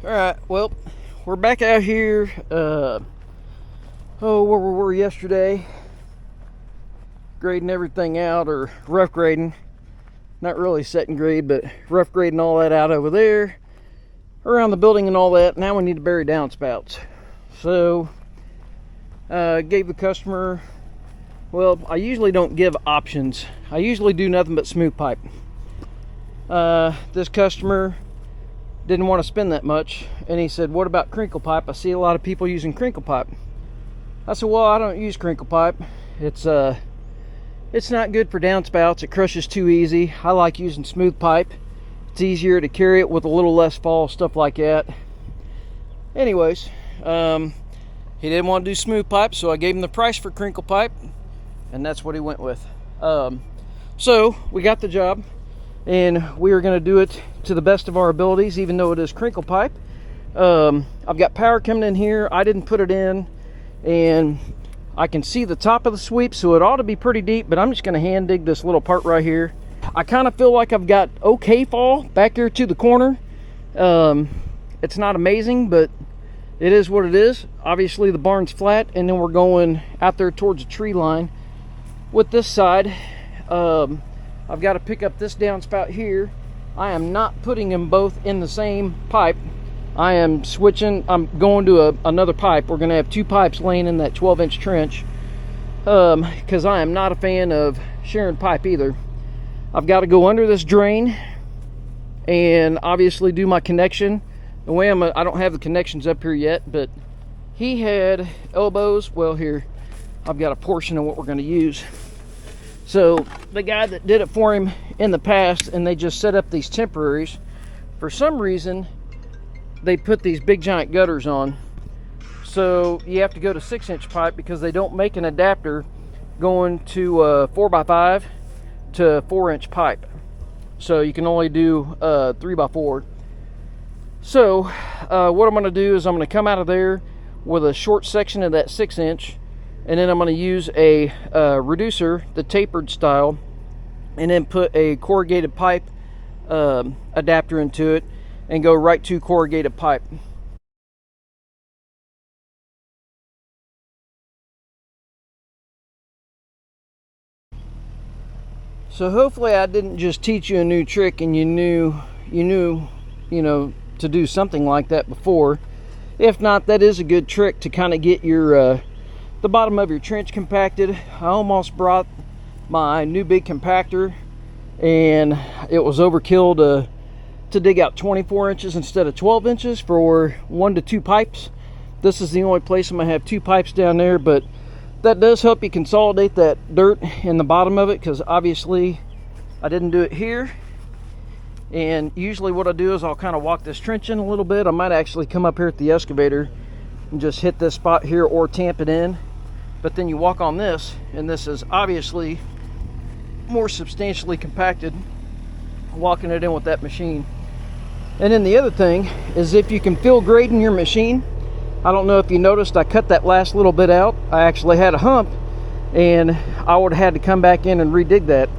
Alright, well, we're back out here, where we were yesterday, grading everything out, or rough grading, not really setting grade, but rough grading all that out over there, around the building and all that. Now we need to bury downspouts. So, gave the customer, well, I usually don't give options. I usually do nothing but smooth pipe. This customer didn't want to spend that much, and he said, what about crinkle pipe? I see a lot of people using crinkle pipe. I said, well, I don't use crinkle pipe. It's not good for downspouts. It crushes too easy. I like using smooth pipe. It's easier to carry it with a little less fall, stuff like that. Anyways, he didn't want to do smooth pipe, so I gave him the price for crinkle pipe, and that's what he went with. So we got the job, and we are going to do it to the best of our abilities, even though it is crinkle pipe. I've got power coming in here. I didn't put it in, and I can see the top of the sweep, so it ought to be pretty deep, but I'm just going to hand dig this little part right here. I kind of feel like I've got okay fall back here to the corner. It's not amazing, but it is what it is. Obviously the barn's flat, and then we're going out there towards the tree line. With this side, I've got to pick up this downspout here. I am not putting them both in the same pipe. I am switching. I'm going to another pipe. We're going to have two pipes laying in that 12-inch trench, because I am not a fan of sharing pipe either. I've got to go under this drain and obviously do my connection. The way I don't have the connections up here yet, but he had elbows. Well, here I've got a portion of what we're going to use. So the guy that did it for him in the past, and they just set up these temporaries, for some reason they put these big giant gutters on, so you have to go to 6-inch pipe because they don't make an adapter going to 4x5 to 4-inch pipe, so you can only do 3x4. So what I'm going to do is I'm going to come out of there with a short section of that 6-inch, and then I'm going to use a reducer, the tapered style, and then put a corrugated pipe adapter into it and go right to corrugated pipe. So hopefully I didn't just teach you a new trick and you knew, to do something like that before. If not, that is a good trick to kind of get your the bottom of your trench compacted. I almost brought my new big compactor, and it was overkill to dig out 24 inches instead of 12 inches for 1 to 2 pipes. This is the only place I'm gonna have 2 pipes down there, but that does help you consolidate that dirt in the bottom of it, because obviously I didn't do it here. And usually what I do is I'll kind of walk this trench in a little bit. I might actually come up here at the excavator and just hit this spot here or tamp it in. But then you walk on this, and this is obviously more substantially compacted, walking it in with that machine. And then the other thing is, if you can feel grade in your machine, I don't know if you noticed, I cut that last little bit out. I actually had a hump, and I would have had to come back in and redig that.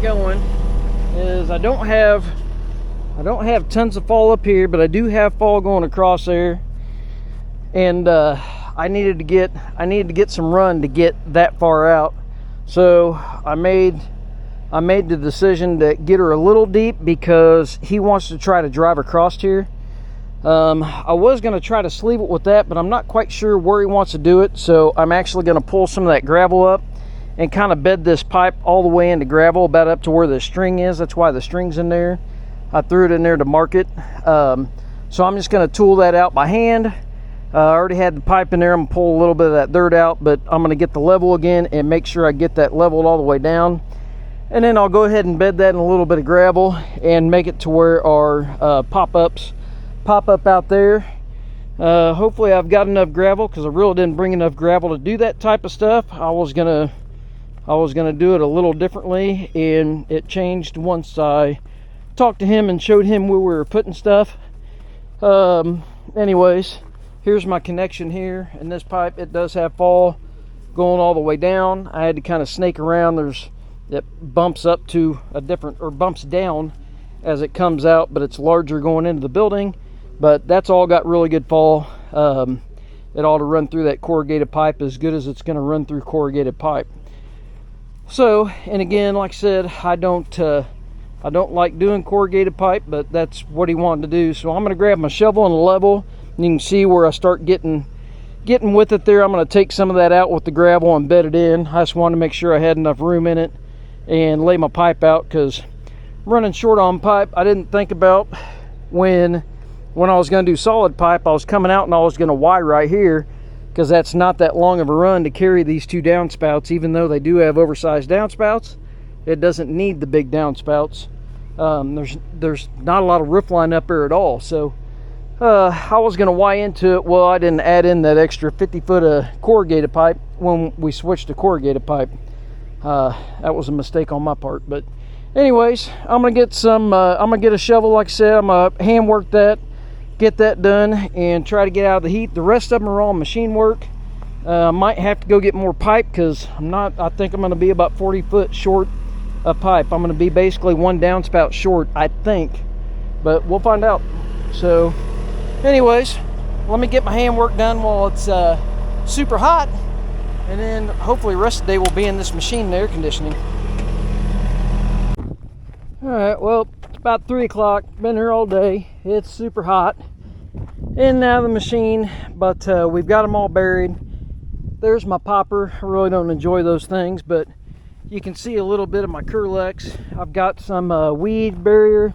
got going is I don't have tons of fall up here, but I do have fall going across there, and I needed to get some run to get that far out. So I made the decision to get her a little deep because he wants to try to drive across here. I was going to try to sleeve it with that, but I'm not quite sure where he wants to do it, so I'm actually going to pull some of that gravel up and kind of bed this pipe all the way into gravel, about up to where the string is. That's why the string's in there. I threw it in there to mark it. So I'm just going to tool that out by hand. I already had the pipe in there. I'm going to pull a little bit of that dirt out, but I'm going to get the level again and make sure I get that leveled all the way down. And then I'll go ahead and bed that in a little bit of gravel and make it to where our pop-ups pop up out there. Hopefully I've got enough gravel, because I really didn't bring enough gravel to do that type of stuff. I was gonna do it a little differently, and it changed once I talked to him and showed him where we were putting stuff. Anyways, here's my connection here, and this pipe, it does have fall going all the way down. I had to kind of snake around. It bumps up to a different, or bumps down as it comes out, but it's larger going into the building. But that's all got really good fall. It ought to run through that corrugated pipe as good as it's going to run through corrugated pipe. So, and again, like I said, I don't like doing corrugated pipe, but that's what he wanted to do. So I'm going to grab my shovel and a level, and you can see where I start getting with it there. I'm going to take some of that out with the gravel and bed it in. I just wanted to make sure I had enough room in it and lay my pipe out, because running short on pipe, I didn't think about when I was going to do solid pipe. I was coming out and I was going to wire right here, because that's not that long of a run to carry these two downspouts. Even though they do have oversized downspouts, it doesn't need the big downspouts. There's not a lot of roof line up there at all. So I was going to wire into it. Well, I didn't add in that extra 50 foot of corrugated pipe when we switched to corrugated pipe. That was a mistake on my part. But anyways, I'm gonna get a shovel, like I said. I'm gonna hand work that, get that done, and try to get out of the heat. The rest of them are all machine work. I might have to go get more pipe, because I think I'm gonna be about 40 foot short of pipe. I'm gonna be basically one downspout short, I think, but we'll find out. So anyways, let me get my hand work done while it's super hot, and then hopefully the rest of the day will be in this machine and air conditioning. Alright, well, it's about 3 o'clock. Been here all day. It's super hot. In and out of the machine, but we've got them all buried. There's my popper. I really don't enjoy those things, but you can see a little bit of my Curlex. I've got some weed barrier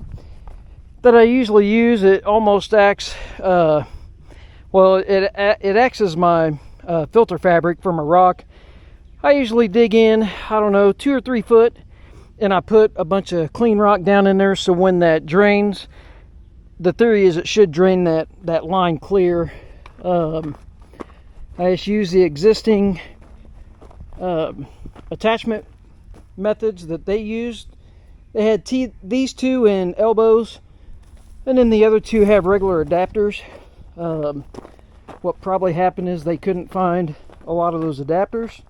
that I usually use. It almost acts, it acts as my filter fabric for my rock. I usually dig in, I don't know, 2 or 3 foot, and I put a bunch of clean rock down in there, so when that drains, the theory is it should drain that line clear. I just use the existing attachment methods that they used. They had these two in elbows, and then the other two have regular adapters. What probably happened is they couldn't find a lot of those adapters.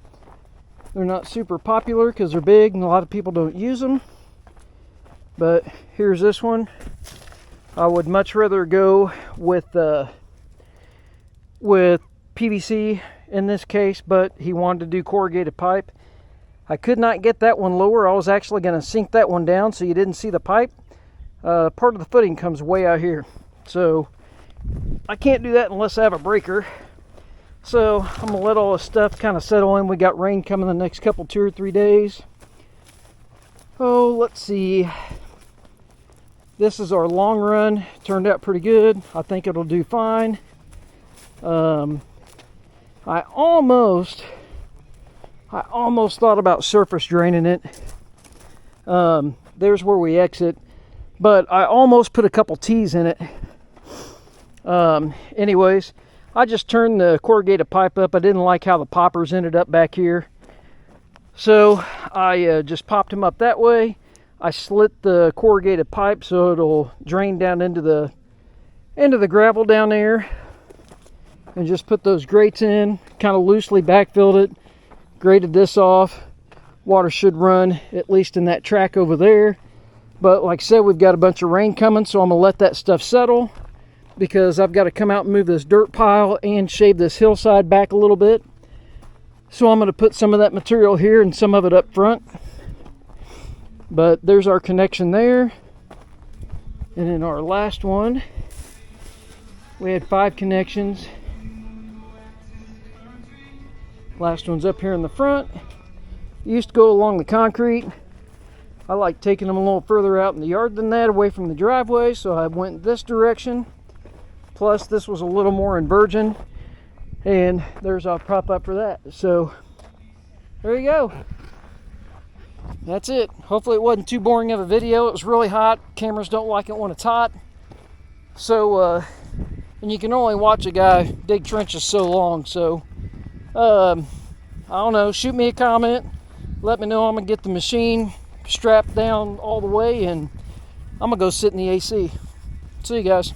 They're not super popular because they're big and a lot of people don't use them. But here's this one. I would much rather go with PVC in this case, but he wanted to do corrugated pipe. I could not get that one lower. I was actually going to sink that one down so you didn't see the pipe. Part of the footing comes way out here, so I can't do that unless I have a breaker. So I'm gonna let all this stuff kind of settle in. We got rain coming the next couple 2 or 3 days. Oh, let's see. This is our long run. Turned out pretty good. I think it'll do fine. I almost thought about surface draining it. There's where we exit, but I almost put a couple T's in it. Anyways, I just turned the corrugated pipe up. I didn't like how the poppers ended up back here, so I just popped them up that way. I slit the corrugated pipe so it'll drain down into the gravel down there, and just put those grates in, kind of loosely backfilled it, grated this off, Water should run at least in that track over there. But like I said, we've got a bunch of rain coming, so I'm going to let that stuff settle, because I've got to come out and move this dirt pile and shave this hillside back a little bit. So I'm going to put some of that material here and some of it up front. But there's our connection there. And in our last one, we had 5 connections. Last one's up here in the front. Used to go along the concrete. I like taking them a little further out in the yard than that, away from the driveway, so I went this direction. Plus, this was a little more in virgin, and there's our prop up for that. So there you go. That's it. Hopefully it wasn't too boring of a video. It was really hot. Cameras don't like it when it's hot. So, and you can only watch a guy dig trenches so long. So, I don't know. Shoot me a comment. Let me know I'm going to get the machine strapped down all the way, and I'm going to go sit in the AC. See you guys.